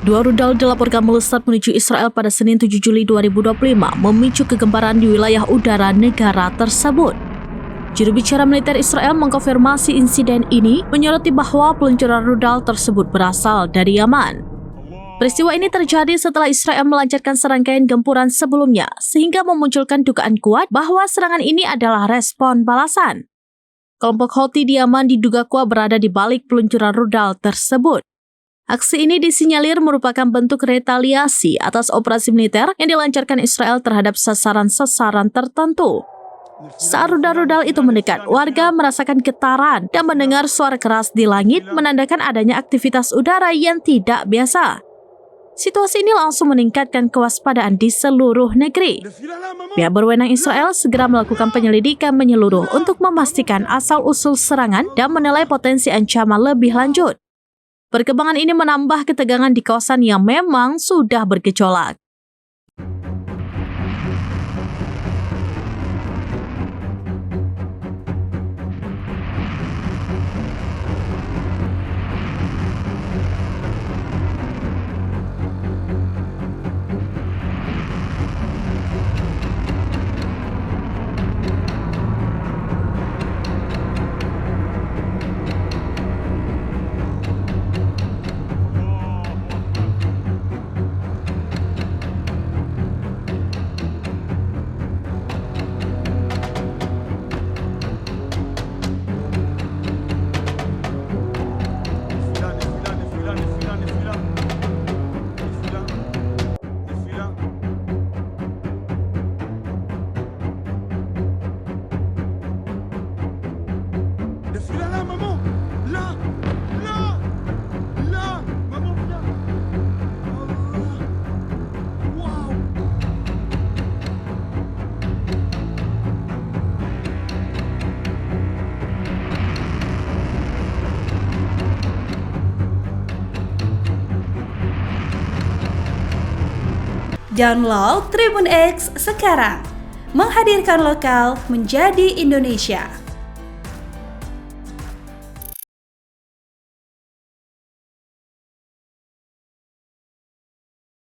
Dua rudal dilaporkan melesat menuju Israel pada Senin 7 Juli 2025, memicu kegemparan di wilayah udara negara tersebut. Juru bicara militer Israel mengkonfirmasi insiden ini, menyoroti bahwa peluncuran rudal tersebut berasal dari Yaman. Peristiwa ini terjadi setelah Israel melancarkan serangkaian gempuran sebelumnya, sehingga memunculkan dugaan kuat bahwa serangan ini adalah respon balasan. Kelompok Houthi di Yaman diduga kuat berada di balik peluncuran rudal tersebut. Aksi ini disinyalir merupakan bentuk retaliasi atas operasi militer yang dilancarkan Israel terhadap sasaran-sasaran tertentu. Saat rudal-rudal itu mendekat, warga merasakan getaran dan mendengar suara keras di langit menandakan adanya aktivitas udara yang tidak biasa. Situasi ini langsung meningkatkan kewaspadaan di seluruh negeri. Pihak berwenang Israel segera melakukan penyelidikan menyeluruh untuk memastikan asal-usul serangan dan menilai potensi ancaman lebih lanjut. Perkembangan ini menambah ketegangan di kawasan yang memang sudah bergejolak. Download Tribun X sekarang, menghadirkan lokal menjadi Indonesia.